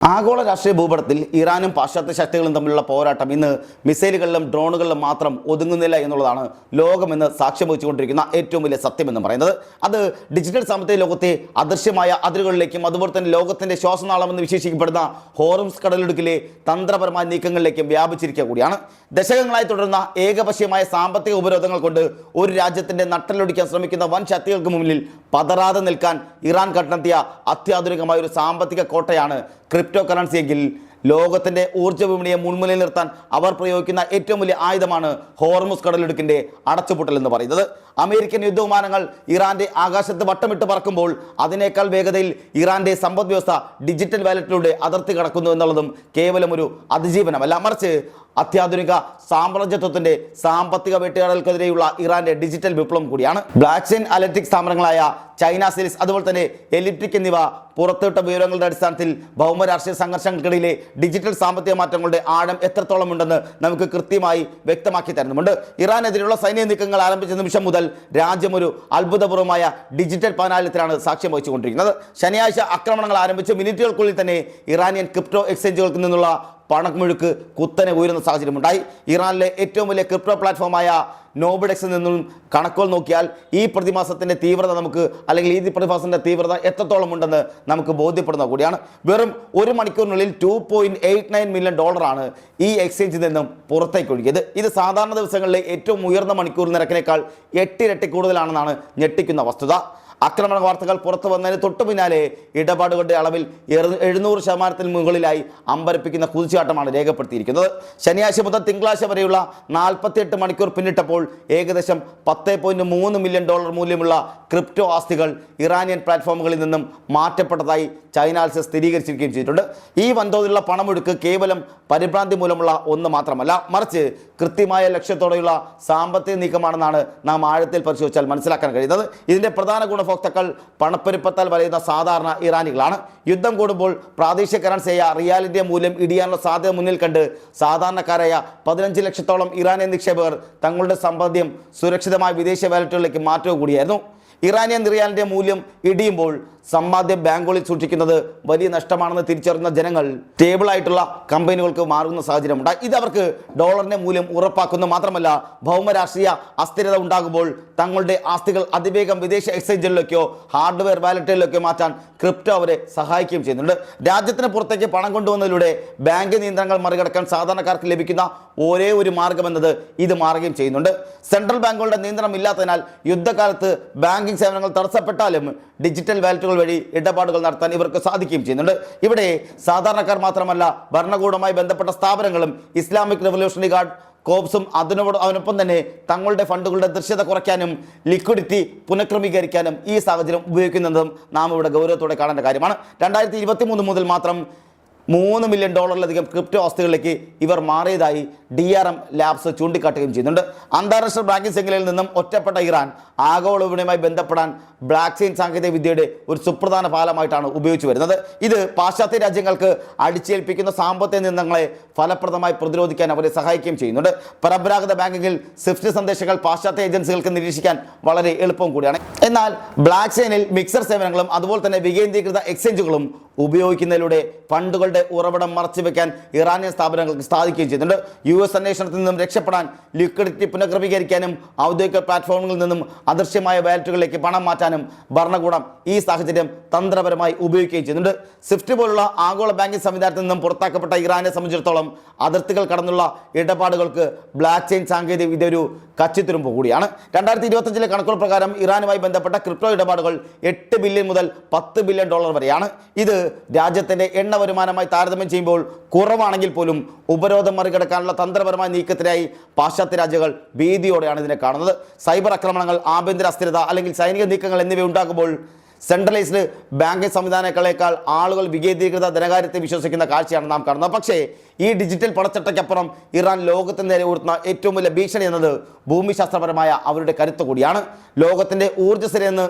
ആഗോള രാഷ്ട്രീയ ഭൂപടത്തിൽ ഇറാനും പാശ്ചാത്യ ശക്തികളും തമ്മിലുള്ള പോരാട്ടം ഇന്ന് മിസൈലുകളിലും ഡ്രോണുകളിലും മാത്രം ഒതുങ്ങുന്നില്ല എന്നുള്ളതാണ് ലോകമെന്ന് സാക്ഷ്യം വഹിച്ചുകൊണ്ടിരിക്കുന്ന ഏറ്റവും വലിയ സത്യമെന്ന് പറയുന്നത്. അത് ഡിജിറ്റൽ സാമ്പത്തിക ലോകത്തെ അദൃശ്യമായ അതിരുകളിലേക്കും അതുപോലെ തന്നെ ലോകത്തിൻ്റെ ശ്വാസനാളമെന്ന് വിശേഷിക്കപ്പെടുന്ന ഹോർമുസ് കടലിടുക്കിലെ തന്ത്രപരമായ നീക്കങ്ങളിലേക്കും വ്യാപിച്ചിരിക്കുക കൂടിയാണ്. ദശകങ്ങളായി തുടരുന്ന ഏകപക്ഷീയമായ സാമ്പത്തിക ഉപരോധങ്ങൾ കൊണ്ട് ഒരു രാജ്യത്തിൻ്റെ നട്ടലൊടിക്കാൻ ശ്രമിക്കുന്ന വൻ ശക്തികൾക്ക് മുന്നിൽ പതറാതെ നിൽക്കാൻ ഇറാൻ കണ്ടെത്തിയ അത്യാധുനികമായ ഒരു സാമ്പത്തിക കോട്ടയാണ് ക്രിപ്റ്റോ കറൻസി എങ്കിൽ ലോകത്തിൻ്റെ ഊർജ്ജ വിപണിയെ മുൻമുന്നിൽ നിർത്താൻ അവർ പ്രയോഗിക്കുന്ന ഏറ്റവും വലിയ ആയുധമാണ് ഹോർമുസ് കടലിടുക്കിൻ്റെ അടച്ചുപൂട്ടൽ എന്ന് പറയുന്നത്. അമേരിക്കൻ യുദ്ധവിമാനങ്ങൾ ഇറാൻ്റെ ആകാശത്ത് വട്ടമിട്ട് പറക്കുമ്പോൾ അതിനേക്കാൾ വേഗതയിൽ ഇറാൻ്റെ സമ്പദ് വ്യവസ്ഥ ഡിജിറ്റൽ വാലറ്റിലൂടെ അതിർത്തി കടക്കുന്നു എന്നുള്ളതും കേവലം ഒരു അതിജീവനമല്ല, മറിച്ച് അത്യാധുനിക സാമ്രാജ്യത്വത്തിന്റെ സാമ്പത്തിക വേട്ടയാടൽക്കെതിരെയുള്ള ഇറാന്റെ ഡിജിറ്റൽ വിപ്ലവം കൂടിയാണ്. ബ്ലാക്ക് ചെയിൻ അനലിറ്റിക്സ് സ്ഥാപനങ്ങളായ ചൈന സിലിസ് അതുപോലെ തന്നെ എലിപ്റ്റിക് എന്നിവ പുറത്തുവിട്ട വിവരങ്ങളുടെ അടിസ്ഥാനത്തിൽ ഭൗമരാഷ്ട്രീയ സംഘർഷങ്ങൾക്കിടയിലെ ഡിജിറ്റൽ സാമ്പത്തിക മാറ്റങ്ങളുടെ ആഴം എത്രത്തോളം ഉണ്ടെന്ന് നമുക്ക് കൃത്യമായി വ്യക്തമാക്കി തരുന്നുമുണ്ട്. ഇറാനെതിരെയുള്ള സൈനിക നീക്കങ്ങൾ ആരംഭിച്ച നിമിഷം മുതൽ രാജ്യം ഒരു അത്ഭുതപൂർവമായ ഡിജിറ്റൽ പനാലത്തിലാണ് സാക്ഷ്യം വഹിച്ചുകൊണ്ടിരിക്കുന്നത്. ശനിയാഴ്ച ആക്രമണങ്ങൾ ആരംഭിച്ച് മിനിറ്റുകൾക്കുള്ളിൽ തന്നെ ഇറാനിയൻ ക്രിപ്റ്റോ എക്സ്ചേഞ്ചുകൾക്ക് നിന്നുള്ള പണമുഴുക്ക് കുത്തനെ ഉയരുന്ന സാഹചര്യമുണ്ടായി. ഇറാനിലെ ഏറ്റവും വലിയ ക്രിപ്റ്റോ പ്ലാറ്റ്ഫോമായ നോബിഡെക്സിൽ നിന്നും കണക്കുകൾ നോക്കിയാൽ ഈ പ്രതിമാസത്തിൻ്റെ തീവ്രത അല്ലെങ്കിൽ ഈ പ്രതിമാസത്തിൻ്റെ തീവ്രത എത്രത്തോളം ഉണ്ടെന്ന് നമുക്ക് ബോധ്യപ്പെടുന്ന കൂടിയാണ്. വെറും ഒരു മണിക്കൂറിനുള്ളിൽ $2.89 മില്യൺ ഈ എക്സ്ചേഞ്ചിൽ നിന്നും പുറത്തേക്ക് ഒഴുകിയത്. ഇത് സാധാരണ ദിവസങ്ങളിലെ ഏറ്റവും ഉയർന്ന മണിക്കൂർ നിരക്കിനേക്കാൾ 8 ഇരട്ടി കൂടുതലാണെന്നാണ് ഞെട്ടിക്കുന്ന വസ്തുത. ആക്രമണ വാർത്തകൾ പുറത്തു വന്നതിന് തൊട്ടു പിന്നാലെ ഇടപാടുകളുടെ അളവിൽ 700% മുകളിലായി അമ്പരപ്പിക്കുന്ന കുതിച്ചുചാട്ടമാണ് രേഖപ്പെടുത്തിയിരിക്കുന്നത്. ശനിയാഴ്ച മുതൽ തിങ്കളാഴ്ച വരെയുള്ള 48 മണിക്കൂർ പിന്നിട്ടപ്പോൾ ഏകദേശം $10.3 മില്യൺ മൂല്യമുള്ള ക്രിപ്റ്റോ ആസ്തികൾ ഇറാനിയൻ പ്ലാറ്റ്ഫോമുകളിൽ നിന്നും മാറ്റപ്പെട്ടതായി ചൈനാൽസ് സ്ഥിരീകരിച്ചിരിക്കുകയും ചെയ്തിട്ടുണ്ട്. ഈ വൻതോതിലുള്ള പണമൊഴുക്ക് കേവലം പരിഭ്രാന്തി മൂലമുള്ള ഒന്ന് മാത്രമല്ല, മറിച്ച് കൃത്യമായ ലക്ഷ്യത്തോടെയുള്ള സാമ്പത്തിക നീക്കമാണെന്നാണ് നാം ആഴത്തിൽ പരിശോധിച്ചാൽ മനസ്സിലാക്കാൻ കഴിയുന്നത്. ഇതിൻ്റെ പ്രധാന ഗുണഭോക്താക്കൾ പണപ്പെരുപ്പത്താൽ വലയുന്ന സാധാരണ ഇറാനികളാണ്. യുദ്ധം കൂടുമ്പോൾ പ്രാദേശിക കറൻസിയായ റിയാലിൻ്റെ മൂല്യം ഇടിയാനുള്ള സാധ്യത മുന്നിൽ കണ്ട് സാധാരണക്കാരായ 15 ലക്ഷത്തോളം ഇറാനിയൻ നിക്ഷേപകർ തങ്ങളുടെ സമ്പാദ്യം സുരക്ഷിതമായ വിദേശ വാലറ്റുകളിലേക്ക് മാറ്റുക കൂടിയായിരുന്നു. ഇറാനിയൻ റിയാലിൻ്റെ മൂല്യം ഇടിയുമ്പോൾ സമ്പാദ്യം ബാങ്കുകളിൽ സൂക്ഷിക്കുന്നത് വലിയ നഷ്ടമാണെന്ന് തിരിച്ചറിയുന്ന ജനങ്ങൾ സ്റ്റേബിളായിട്ടുള്ള കമ്പനികൾക്ക് മാറുന്ന സാഹചര്യമുണ്ടായി. ഇത് അവർക്ക് ഡോളറിൻ്റെ മൂല്യം ഉറപ്പാക്കുന്നു. മാത്രമല്ല, ഭൗമരാഷ്ട്രീയ അസ്ഥിരത ഉണ്ടാകുമ്പോൾ തങ്ങളുടെ ആസ്തികൾ അതിവേഗം വിദേശ എക്സ്ചേഞ്ചുകളിലേക്കോ ഹാർഡ്വെയർ വാലറ്റുകളിലേക്കോ മാറ്റാൻ ക്രിപ്റ്റോ അവരെ സഹായിക്കുകയും ചെയ്യുന്നുണ്ട്. രാജ്യത്തിന് പുറത്തേക്ക് പണം കൊണ്ടുവന്നതിലൂടെ ബാങ്ക് നിയന്ത്രണങ്ങൾ മറികടക്കാൻ സാധാരണക്കാർക്ക് ലഭിക്കുന്ന ഒരേ ഒരു മാർഗമെന്നത് ഇത് മാറുകയും ചെയ്യുന്നുണ്ട്. സെൻട്രൽ ബാങ്കുകളുടെ നിയന്ത്രണം ഇല്ലാത്തതിനാൽ യുദ്ധകാലത്ത് ബാങ്കിംഗ് സേവനങ്ങൾ തടസ്സപ്പെട്ടാലും ഡിജിറ്റൽ വാലറ്റുകൾ വഴി ഇടപാടുകൾ നടത്താൻ ഇവർക്ക് സാധിക്കുകയും ചെയ്യുന്നുണ്ട്. ഇവിടെ സാധാരണക്കാർ മാത്രമല്ല, ഭരണകൂടവുമായി ബന്ധപ്പെട്ട സ്ഥാപനങ്ങളും ഇസ്ലാമിക് റവല്യൂഷണറി ഗാർഡ് കോപ്സും അതിനൊപ്പം തന്നെ തങ്ങളുടെ ഫണ്ടുകളുടെ ദൃശ്യത കുറയ്ക്കാനും ലിക്വിഡിറ്റി പുനഃക്രമീകരിക്കാനും ഈ സാഹചര്യം ഉപയോഗിക്കുന്നതും നാം ഇവിടെ ഗൗരവത്തോടെ കാണേണ്ട കാര്യമാണ്. 2023 മുതൽ മാത്രം $3 മില്യൺ ക്രിപ്റ്റോ ആസ്തികളിലേക്ക് ഇവർ മാറിയതായി DRM ലാബ്സ് ചൂണ്ടിക്കാട്ടുകയും ചെയ്യുന്നുണ്ട്. അന്താരാഷ്ട്ര ബാങ്കിംഗ് ശൃംഖലയിൽ നിന്നും ഒറ്റപ്പെട്ട ഇറാൻ ആഗോള വിപണിയുമായി ബന്ധപ്പെടാൻ ബ്ലാക്ക് ചെയിൻ സാങ്കേതിക വിദ്യയുടെ ഒരു സുപ്രധാന പാലമായിട്ടാണ് ഉപയോഗിച്ചു വരുന്നത്. ഇത് പാശ്ചാത്യ രാജ്യങ്ങൾക്ക് അടിച്ചേൽപ്പിക്കുന്ന സാമ്പത്തിക നിയന്ത്രണങ്ങളെ ഫലപ്രദമായി പ്രതിരോധിക്കാൻ അവരെ സഹായിക്കുകയും ചെയ്യുന്നുണ്ട്. പരമ്പരാഗത ബാങ്കിങ്ങിൽ സ്വിഫ്റ്റ് സന്ദേശങ്ങൾ പാശ്ചാത്യ ഏജൻസികൾക്ക് നിരീക്ഷിക്കാൻ വളരെ എളുപ്പം കൂടിയാണ്. എന്നാൽ ബ്ലാക്ക് ചെയിനിൽ മിക്സർ സേവനങ്ങളും അതുപോലെ തന്നെ വികേന്ദ്രീകൃത എക്സ്ചേഞ്ചുകളും ഉപയോഗിക്കുന്നതിലൂടെ ഫണ്ടുകളുടെ ഉറവിടം മറച്ചുവെക്കാൻ ഇറാനിയൻ സ്ഥാപനങ്ങൾക്ക് സാധിക്കുകയും ചെയ്യുന്നുണ്ട്. US അന്വേഷണത്തിൽ നിന്നും രക്ഷപ്പെടാൻ ലിക്വിഡിറ്റി പുനഃക്രമീകരിക്കാനും ഔദ്യോഗിക പ്ലാറ്റ്ഫോമുകളിൽ നിന്നും അദൃശ്യമായ വാലറ്റുകളിലേക്ക് പണം മാറ്റാനും ഭരണകൂടം ഈ സാഹചര്യം തന്ത്രപരമായി ഉപയോഗിക്കുകയും ചെയ്യുന്നുണ്ട്. സ്വിഫ്റ്റ് പോലുള്ള ആഗോള ബാങ്കിംഗ് സംവിധാനത്തിൽ നിന്നും പുറത്താക്കപ്പെട്ട ഇറാനെ സംബന്ധിച്ചിടത്തോളം അതിർത്തികൾ കടന്നുള്ള ഇടപാടുകൾക്ക് ബ്ലാക്ക് ചെയിൻ സാങ്കേതിക വിദ്യ ഒരു കച്ചിത്തുരുമ്പ് കൂടിയാണ്. 2025 കണക്കുകൾ പ്രകാരം ഇറാനുമായി ബന്ധപ്പെട്ട ക്രിപ്റ്റോ ഇടപാടുകൾ $8 ബില്യൺ മുതൽ $10 ബില്യൺ വരെയാണ്. ഇത് രാജ്യത്തിൻ്റെ എണ്ണ വരുമാനമായി താരതമ്യം ചെയ്യുമ്പോൾ കുറവാണെങ്കിൽ പോലും ഉപരോധം മറികടക്കാനുള്ള തന്ത്രപരമായ നീക്കത്തിനായി പാശ്ചാത്യ രാജ്യങ്ങൾ ഭീതിയോടെയാണ് ഇതിനെ കാണുന്നത്. സൈബർ ആക്രമണങ്ങൾ, ആഭ്യന്തര അസ്ഥിരത അല്ലെങ്കിൽ സൈനിക നീക്കങ്ങൾ എന്നിവ ഉണ്ടാകുമ്പോൾ സെൻട്രലൈസ്ഡ് ബാങ്കിംഗ് സംവിധാനങ്ങളെക്കാൾ ആളുകൾ വികേന്ദ്രീകൃത ധനകാര്യത്തെ വിശ്വസിക്കുന്ന കാഴ്ചയാണ് നാം കാണുന്നത്. പക്ഷേ ഈ ഡിജിറ്റൽ പണച്ചട്ടയ്ക്കപ്പുറം ഇറാൻ ലോകത്തിന് നേരെ ഉയർത്തുന്ന ഏറ്റവും വലിയ ഭീഷണി എന്നത് ഭൂമിശാസ്ത്രപരമായ അവരുടെ കരുത്ത് കൂടിയാണ്. ലോകത്തിൻ്റെ ഊർജ്ജസ്ഥിരയെന്ന്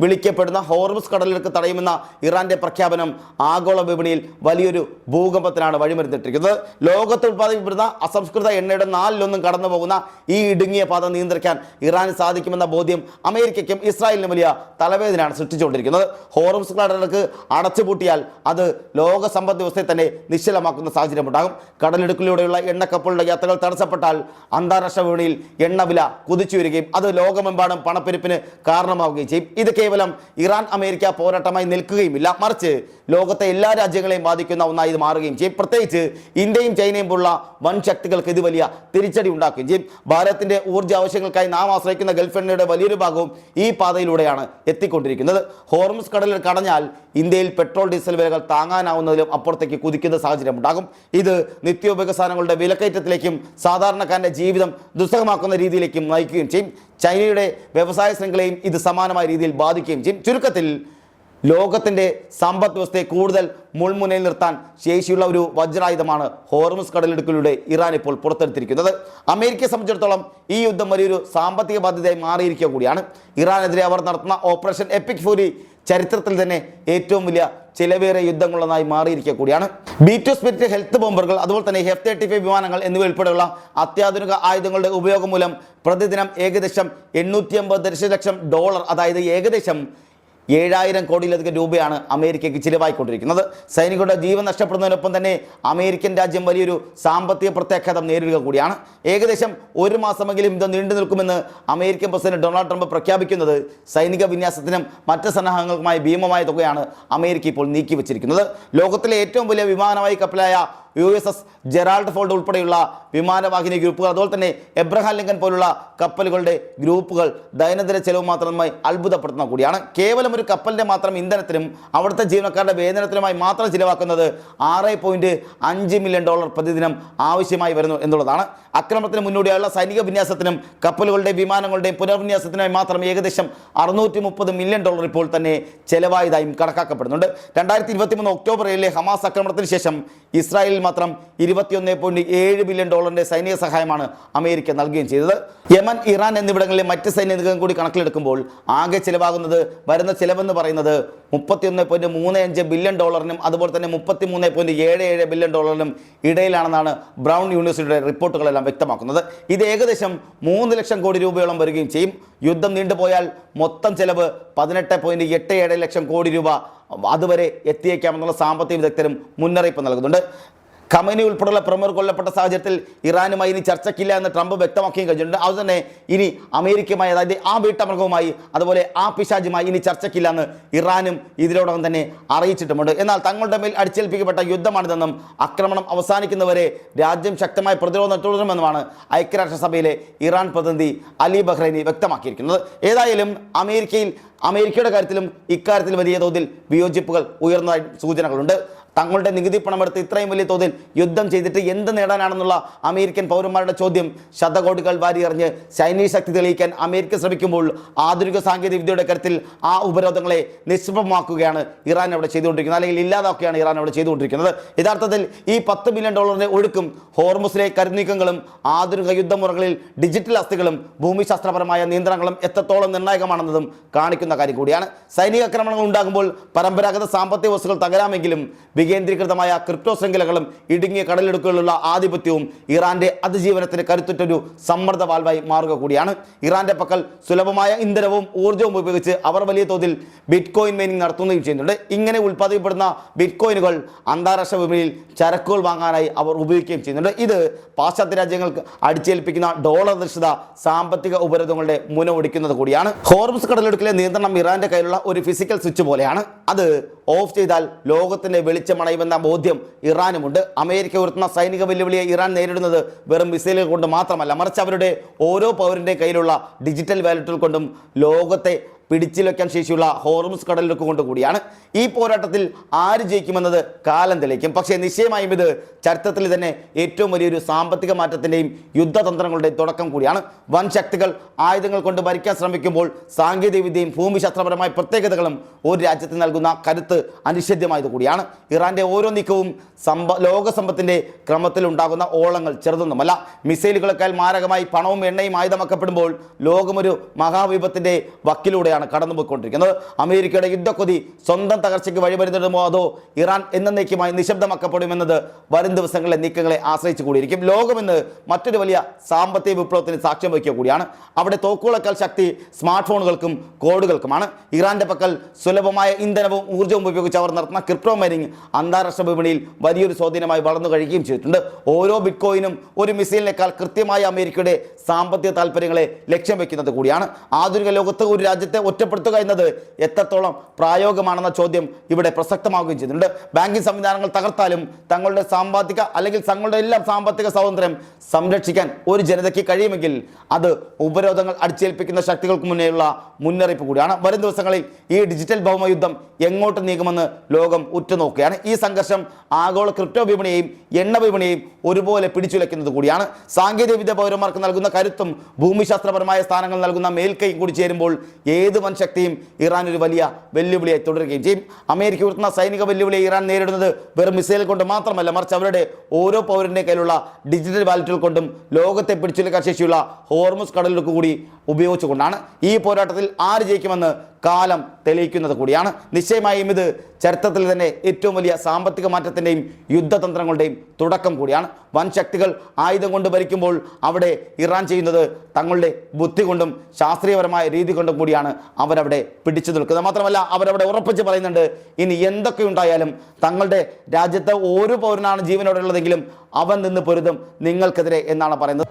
വിളിക്കപ്പെടുന്ന ഹോർമുസ് കടലിടുക്ക് തടയുമെന്ന ഇറാന്റെ പ്രഖ്യാപനം ആഗോള വിപണിയിൽ വലിയൊരു ഭൂകമ്പത്തിനാണ് വഴിമരുന്നിട്ടിരിക്കുന്നത്. ലോകത്ത് ഉത്പാദിപ്പിക്കപ്പെടുന്ന അസംസ്കൃത എണ്ണയുടെ 4/1 കടന്നു പോകുന്ന ഈ ഇടുങ്ങിയ പാത നിയന്ത്രിക്കാൻ ഇറാന് സാധിക്കുമെന്ന ബോധ്യം അമേരിക്കയ്ക്കും ഇസ്രായേലിനും വലിയ തലവേദനയാണ് സൃഷ്ടിച്ചുകൊണ്ടിരിക്കുന്നത്. ഹോർമുസ് കടലിടുക്ക് അടച്ചുപൂട്ടിയാൽ അത് ലോക സമ്പദ് വ്യവസ്ഥയെ തന്നെ നിശ്ചലമാക്കുന്ന സാഹചര്യം ഉണ്ടാകും. കടലിടുക്കിലൂടെയുള്ള എണ്ണക്കപ്പലുകളുടെ യാത്രകൾ തടസ്സപ്പെട്ടാൽ അന്താരാഷ്ട്ര വിപണിയിൽ എണ്ണവില കുതിച്ചു വരികയും അത് ലോകമെമ്പാടും പണപ്പെരുപ്പിന് കാരണമാവുകയും ചെയ്യും. ഇത് കേവലം ഇറാൻ അമേരിക്ക പോരാട്ടമായി നിൽക്കുകയുമില്ല, മറിച്ച് ലോകത്തെ എല്ലാ രാജ്യങ്ങളെയും ബാധിക്കുന്ന ഒന്നായി ഇത് മാറുകയും ചെയ്യും. പ്രത്യേകിച്ച് ഇന്ത്യയും ചൈനയും പോലുള്ള വൻ ശക്തികൾക്ക് ഇത് വലിയ തിരിച്ചടി ഉണ്ടാക്കുകയും ചെയ്യും. ഭാരതത്തിന്റെ ഊർജ്ജ ആവശ്യങ്ങൾക്കായി നാം ആശ്രയിക്കുന്ന ഗൾഫ് എണ്ണയുടെ വലിയൊരു ഭാഗവും ഈ പാതയിലൂടെയാണ് എത്തിക്കൊണ്ടിരിക്കുന്നത്. ഹോർമുസ് കടലിൽ കടഞ്ഞാൽ ഇന്ത്യയിൽ പെട്രോൾ ഡീസൽ വിലകൾ താങ്ങാനാവുന്നതിലും അപ്പുറത്തേക്ക് കുതിക്കുന്ന സാഹചര്യം ഉണ്ടാകും. ഇത് നിത്യോപയോഗ സാധനങ്ങളുടെ വിലക്കയറ്റത്തിലേക്കും സാധാരണക്കാരന്റെ ജീവിതം ദുസ്സഹമാക്കുന്ന രീതിയിലേക്കും നയിക്കുകയും ചെയ്യും. ചൈനയുടെ വ്യവസായ ശൃംഖലയും ഇത് സമാനമായ രീതിയിൽ ബാധിക്കുകയും ചെയ്യും. ചുരുക്കത്തിൽ ലോകത്തിൻ്റെ സമ്പദ് വ്യവസ്ഥയെ കൂടുതൽ മുൾമുനയിൽ നിർത്താൻ ശേഷിയുള്ള ഒരു വജ്രായുധമാണ് ഹോർമുസ് കടലിടുക്കിലൂടെ ഇറാൻ ഇപ്പോൾ പുറത്തെടുത്തിരിക്കുന്നത്. അമേരിക്കയെ സംബന്ധിച്ചിടത്തോളം ഈ യുദ്ധം വലിയൊരു സാമ്പത്തിക ബാധ്യതയായി മാറിയിരിക്കുക കൂടിയാണ്. ഇറാനെതിരെ അവർ നടത്തുന്ന ഓപ്പറേഷൻ എപ്പിക് ഫ്യൂരി ചരിത്രത്തിൽ തന്നെ ഏറ്റവും വലിയ ചിലവേറിയ യുദ്ധങ്ങളൊന്നായി മാറിയിരിക്കുക കൂടിയാണ്. B2 സ്പിരിറ്റ് ഹെൽത്ത് ബോംബറുകൾ, അതുപോലെ തന്നെ F-35 വിമാനങ്ങൾ എന്നിവ ഉൾപ്പെടെയുള്ള അത്യാധുനിക ആയുധങ്ങളുടെ ഉപയോഗം മൂലം പ്രതിദിനം ഏകദേശം $850 ദശലക്ഷം, അതായത് ഏകദേശം 7000 കോടിയിലധികം രൂപയാണ് അമേരിക്കയ്ക്ക് ചിലവായിക്കൊണ്ടിരിക്കുന്നത്. സൈനികരുടെ ജീവൻ നഷ്ടപ്പെടുന്നതിനൊപ്പം തന്നെ അമേരിക്കൻ രാജ്യം വലിയൊരു സാമ്പത്തിക പ്രത്യാഘാതം നേരിടുക കൂടിയാണ്. ഏകദേശം 1 മാസമെങ്കിലും ഇത് നീണ്ടു നിൽക്കുമെന്ന് അമേരിക്കൻ പ്രസിഡന്റ് ഡൊണാൾഡ് ട്രംപ് പ്രഖ്യാപിക്കുന്നത് സൈനിക വിന്യാസത്തിനും മറ്റ് സന്നാഹങ്ങൾക്കുമായി ഭീമമായ തുകയാണ് അമേരിക്ക ഇപ്പോൾ നീക്കിവെച്ചിരിക്കുന്നത്. ലോകത്തിലെ ഏറ്റവും വലിയ വിമാനവാഹി കപ്പലായ USS ജെറാൾഡ് ഫോൾഡ് ഉൾപ്പെടെയുള്ള വിമാനവാഹിനി ഗ്രൂപ്പുകൾ, അതുപോലെ തന്നെ എബ്രഹാം ലിങ്കൻ പോലുള്ള കപ്പലുകളുടെ ഗ്രൂപ്പുകൾ ദൈനംദിന ചെലവ് മാത്രമായി അത്ഭുതപ്പെടുത്തുന്ന കൂടിയാണ്. കേവലം ഒരു കപ്പലിൻ്റെ മാത്രം ഇന്ധനത്തിനും അവിടുത്തെ ജീവനക്കാരുടെ വേതനത്തിനുമായി മാത്രം ചിലവാക്കുന്നത് $6.5 മില്യൺ പ്രതിദിനം ആവശ്യമായി വരുന്നു എന്നുള്ളതാണ്. ആക്രമണത്തിന് മുന്നോടിയായുള്ള സൈനിക വിന്യാസത്തിനും കപ്പലുകളുടെയും വിമാനങ്ങളുടെയും പുനർവിന്യാസത്തിനായി മാത്രം ഏകദേശം $630 മില്യൺ ഇപ്പോൾ തന്നെ ചെലവായതായും കണക്കാക്കപ്പെടുന്നുണ്ട്. 2023 ഒക്ടോബർ 7 ഹമാസ് ആക്രമണത്തിന് ശേഷം ഇസ്രായേലിൽ മാത്രം $21.7 ബില്യൺ സൈനിക സഹായമാണ് അമേരിക്ക നൽകുകയും ചെയ്തത്. യമൻ, ഇറാൻ എന്നിവിടങ്ങളിലെ മറ്റ് സൈനികം കൂടി കണക്കിലെടുക്കുമ്പോൾ ആകെ ചിലവാകുന്നത് വരുന്ന ചിലവെന്ന് പറയുന്നത് $31.35 ബില്യൺ അതുപോലെ തന്നെ $33.77 ബില്യൺ ഇടയിലാണെന്നാണ് ബ്രൗൺ യൂണിവേഴ്സിറ്റിയുടെ റിപ്പോർട്ടുകളെല്ലാം വ്യക്തമാക്കുന്നത്. ഇത് ഏകദേശം 3 ലക്ഷം കോടി രൂപയോളം വരികയും ചെയ്യും. യുദ്ധം നീണ്ടുപോയാൽ മൊത്തം ചെലവ് 18.87 ലക്ഷം കോടി രൂപ അതുവരെ എത്തിയേക്കാമെന്നുള്ള സാമ്പത്തിക വിദഗ്ധരും മുന്നറിയിപ്പ് നൽകുന്നുണ്ട്. ഖമേനി ഉൾപ്പെടെയുള്ള പ്രമുഖർ കൊല്ലപ്പെട്ട സാഹചര്യത്തിൽ ഇറാനുമായി ഇനി ചർച്ചയ്ക്കില്ല എന്ന് ട്രംപ് വ്യക്തമാക്കുകയും കഴിഞ്ഞിട്ടുണ്ട്. അതുതന്നെ ഇനി അമേരിക്കയുമായി, അതായത് ആ വീട്ടമൃഗവുമായി അതുപോലെ ആ പിശാചുമായി ഇനി ചർച്ചയ്ക്കില്ല എന്ന് ഇറാനും ഇതിനോടകം തന്നെ അറിയിച്ചിട്ടുമുണ്ട്. എന്നാൽ തങ്ങളുടെ മേൽ അടിച്ചേൽപ്പിക്കപ്പെട്ട യുദ്ധമാണിതെന്നും ആക്രമണം അവസാനിക്കുന്നവരെ രാജ്യം ശക്തമായ പ്രതിരോധം തുടരുമെന്നുമാണ് ഐക്യരാഷ്ട്രസഭയിലെ ഇറാൻ പ്രതിനിധി അലി ബഹ്റൈനി വ്യക്തമാക്കിയിരിക്കുന്നത്. ഏതായാലും അമേരിക്കയുടെ കാര്യത്തിലും ഇക്കാര്യത്തിൽ വലിയ തോതിൽ വിയോജിപ്പുകൾ ഉയർന്നതായി സൂചനകളുണ്ട്. തങ്ങളുടെ നികുതി പണമെടുത്ത് ഇത്രയും വലിയ തോതിൽ യുദ്ധം ചെയ്തിട്ട് എന്ത് നേടാനാണെന്നുള്ള അമേരിക്കൻ പൗരന്മാരുടെ ചോദ്യം ശതകോടികൾ വാരിയെറിഞ്ഞ് ചൈനീസ് ശക്തി തെളിയിക്കാൻ അമേരിക്ക ശ്രമിക്കുമ്പോൾ ആധുനിക സാങ്കേതിക വിദ്യയുടെ കാര്യത്തിൽ ആ ഉപരോധങ്ങളെ നിഷ്പ്രഭമാക്കുകയാണ് ഇറാൻ അവിടെ ചെയ്തുകൊണ്ടിരിക്കുന്നത്, അല്ലെങ്കിൽ ഇല്ലാതാക്കുകയാണ് ഇറാൻ അവിടെ ചെയ്തുകൊണ്ടിരിക്കുന്നത്. യഥാർത്ഥത്തിൽ ഈ $10 ബില്യൺ ഒഴുക്കും ഹോർമുസിലെ കരുനീക്കങ്ങളും ആധുനിക യുദ്ധമുറകളിൽ ഡിജിറ്റൽ അസ്ഥികളും ഭൂമിശാസ്ത്രപരമായ നിയന്ത്രണങ്ങളും എത്രത്തോളം നിർണായകമാണെന്നതും കാണിക്കുന്ന കാര്യം കൂടിയാണ്. സൈനിക ആക്രമണങ്ങൾ ഉണ്ടാകുമ്പോൾ പരമ്പരാഗത സാമ്പത്തിക വ്യവസ്ഥകൾ തകരാമെങ്കിലും വികേന്ദ്രീകൃതമായ ക്രിപ്റ്റോ ശൃംഖലകളും ഇടുങ്ങിയ കടലിടുക്കുകളിലുള്ള ആധിപത്യവും ഇറാന്റെ അതിജീവനത്തിന് കരുത്തുറ്റൊരു സമ്മർദ്ദ വാൽവായി മാറുക കൂടിയാണ്. ഇറാന്റെ പക്കൽ സുലഭമായ ഇന്ധനവും ഊർജ്ജവും ഉപയോഗിച്ച് അവർ വലിയ തോതിൽ ബിറ്റ്കോയിൻ മൈനിങ് നടത്തുകയും ചെയ്യുന്നുണ്ട്. ഇങ്ങനെ ഉൽപ്പാദിക്കപ്പെടുന്ന ബിറ്റ്കോയിനുകൾ അന്താരാഷ്ട്ര വിപണിയിൽ ചരക്കുകൾ വാങ്ങാനായി അവർ ഉപയോഗിക്കുകയും ചെയ്യുന്നുണ്ട്. ഇത് പാശ്ചാത്യ രാജ്യങ്ങൾക്ക് അടിച്ചേൽപ്പിക്കുന്ന ഡോളർ നിശ്ചിത സാമ്പത്തിക ഉപരോധങ്ങളുടെ മുനയൊടിക്കുന്നത് കൂടിയാണ്. ഹോർമുസ് കടലിടുക്കിലെ നിയന്ത്രണം ഇറാന്റെ കയ്യിലുള്ള ഒരു ഫിസിക്കൽ സ്വിച്ച് പോലെയാണ്. അത് ഓഫ് ചെയ്താൽ ലോകത്തിന്റെ വെളിച്ചമണയുമെന്ന ബോധ്യം ഇറാനുമുണ്ട്. അമേരിക്ക ഉയർത്തുന്ന സൈനിക വെല്ലുവിളിയെ ഇറാൻ നേരിടുന്നത് വെറും മിസൈലുകൾ കൊണ്ട് മാത്രമല്ല, മറിച്ച് അവരുടെ ഓരോ പൗരന്റെ കയ്യിലുള്ള ഡിജിറ്റൽ വാലറ്റുകൾ കൊണ്ടും ലോകത്തെ പിടിച്ചു വയ്ക്കാൻ ശേഷിയുള്ള ഹോർമുസ് കടലിടുക്ക് കൊണ്ട് കൂടിയാണ്. ഈ പോരാട്ടത്തിൽ ആര് ജയിക്കുമെന്നത് കാലം തെളിയിക്കും. പക്ഷേ നിശ്ചയമായും ഇത് ചരിത്രത്തിൽ തന്നെ ഏറ്റവും വലിയൊരു സാമ്പത്തിക മാറ്റത്തിൻ്റെയും യുദ്ധതന്ത്രങ്ങളുടെയും തുടക്കം കൂടിയാണ്. വൻ ശക്തികൾ ആയുധങ്ങൾ കൊണ്ട് ഭരിക്കാൻ ശ്രമിക്കുമ്പോൾ സാങ്കേതികവിദ്യയും ഭൂമിശാസ്ത്രപരമായ പ്രത്യേകതകളും ഒരു രാജ്യത്തിന് നൽകുന്ന കരുത്ത് അനിഷേധ്യമായത് കൂടിയാണ്. ഇറാന്റെ ഓരോ നീക്കവും ലോകസമ്പത്തിൻ്റെ ക്രമത്തിൽ ഉണ്ടാകുന്ന ഓളങ്ങൾ ചെറുതൊന്നുമല്ല. മിസൈലുകളെക്കാൾ മാരകമായി പണവും എണ്ണയും ആയുധമാക്കപ്പെടുമ്പോൾ ലോകമൊരു മഹാവിപത്തിൻ്റെ വക്കിലൂടെയാണ് കൂടിയാണ് കടന്നുപോയിക്കൊണ്ടിരിക്കുന്നത്. അമേരിക്കയുടെ യുദ്ധക്കൊതി സ്വന്തം തകർച്ചയ്ക്ക് വഴിമരുന്നിടുമോ അതോ ഇറാൻ എന്നേക്കുമായി നിശബ്ദമാക്കപ്പെടുമെന്നത് വരും ദിവസങ്ങളിലെ നീക്കങ്ങളെ ആശ്രയിച്ചു കൂടിയിരിക്കും. ലോകമെന്ന് മറ്റൊരു വലിയ സാമ്പത്തിക വിപ്ലവത്തിന് സാക്ഷ്യം വഹിക്കുക കൂടിയാണ്. അവിടെ തോക്കുകളേക്കാൾ ശക്തി സ്മാർട്ട് ഫോണുകൾക്കും കോഡുകൾക്കുമാണ്. ഇറാന്റെ പക്കൽ സുലഭമായ ഇന്ധനവും ഊർജ്ജവും ഉപയോഗിച്ച് അവർ നടത്തുന്ന ക്രിപ്റ്റോ മൈനിങ് അന്താരാഷ്ട്ര വിപണിയിൽ വലിയൊരു സ്വാധീനമായി വളർന്നു കഴിയുകയും ചെയ്തിട്ടുണ്ട്. ഓരോ ബിറ്റ്കോയിനും ഒരു മിസൈലിനേക്കാൾ കൃത്യമായ അമേരിക്കയുടെ സാമ്പത്തിക താല്പര്യങ്ങളെ ലക്ഷ്യം വെക്കുന്നത് കൂടിയാണ്. ആധുനിക ലോകത്ത് ഒരു രാജ്യത്തെ ഒറ്റപ്പെടുത്തുക എന്നത് എത്രത്തോളം പ്രായോഗികമാണെന്ന ചോദ്യം ഇവിടെ പ്രസക്തമാവുകയും ചെയ്യുന്നുണ്ട്. ബാങ്കിംഗ് സംവിധാനങ്ങൾ തകർത്താലും തങ്ങളുടെ സാമ്പത്തിക അല്ലെങ്കിൽ തങ്ങളുടെ എല്ലാം സാമ്പത്തിക സ്വാതന്ത്ര്യം സംരക്ഷിക്കാൻ ഒരു ജനതയ്ക്ക് കഴിയുമെങ്കിൽ അത് ഉപരോധങ്ങൾ അടിച്ചേൽപ്പിക്കുന്ന ശക്തികൾക്ക് മുന്നേയുള്ള മുന്നറിയിപ്പ് കൂടിയാണ്. വരും ദിവസങ്ങളിൽ ഈ ഡിജിറ്റൽ ഭൗമയുദ്ധം എങ്ങോട്ട് നീങ്ങുമെന്ന് ലോകം ഉറ്റുനോക്കുകയാണ്. ഈ സംഘർഷം ആഗോള ക്രിപ്റ്റോ വിപണിയെയും എണ്ണ വിപണിയെയും ഒരുപോലെ പിടിച്ചുലയ്ക്കുന്നത് കൂടിയാണ്. സാങ്കേതികവിദ്യ പൗരന്മാർക്ക് നൽകുന്ന കരുത്തും ഭൂമിശാസ്ത്രപരമായ സ്ഥാനങ്ങൾ നൽകുന്ന മേൽക്കൈയും കൂടി ചേരുമ്പോൾ ഏത് വൻശക്തിയും ഇറാൻ ഒരു വലിയ വെല്ലുവിളിയായി തുടരുകയും ചെയ്യും. അമേരിക്ക ഉയർത്തുന്ന സൈനിക വെല്ലുവിളിയെ ഇറാൻ നേരിടുന്നത് വെറും മിസൈൽ കൊണ്ട് മാത്രമല്ല, മറിച്ച് അവരുടെ ഓരോ പൗരൻ്റെ കയ്യിലുള്ള ഡിജിറ്റൽ വാലറ്റുകൾ കൊണ്ടും ലോകത്തെ പിടിച്ചുലക്കാൻ ശേഷിയുള്ള ഹോർമുസ് കടലിലേക്ക് കൂടി ഉപയോഗിച്ചുകൊണ്ടാണ്. ഈ പോരാട്ടത്തിൽ ആര് ജയിക്കുമെന്ന് കാലം തെളിയിക്കുന്നത് കൂടിയാണ്. നിശ്ചയമായും ഇത് ചരിത്രത്തിൽ തന്നെ ഏറ്റവും വലിയ സാമ്പത്തിക മാറ്റത്തിൻ്റെയും യുദ്ധതന്ത്രങ്ങളുടെയും തുടക്കം കൂടിയാണ്. വൻ ശക്തികൾ ആയുധം കൊണ്ട് ഭരിക്കുമ്പോൾ അവിടെ ഇറാൻ ചെയ്യുന്നത് തങ്ങളുടെ ബുദ്ധി കൊണ്ടും ശാസ്ത്രീയപരമായ രീതി കൊണ്ടും കൂടിയാണ് അവരവിടെ പിടിച്ചു നിൽക്കുന്നത്. മാത്രമല്ല അവരവിടെ ഉറപ്പിച്ച് പറയുന്നുണ്ട്, ഇനി എന്തൊക്കെ ഉണ്ടായാലും തങ്ങളുടെ രാജ്യത്തെ ഓരോ പൗരനാണ് ജീവനോടെ ഉള്ളതെങ്കിലും അവൻ നിന്ന് പൊരുതും നിങ്ങൾക്കെതിരെ എന്നാണ് പറയുന്നത്.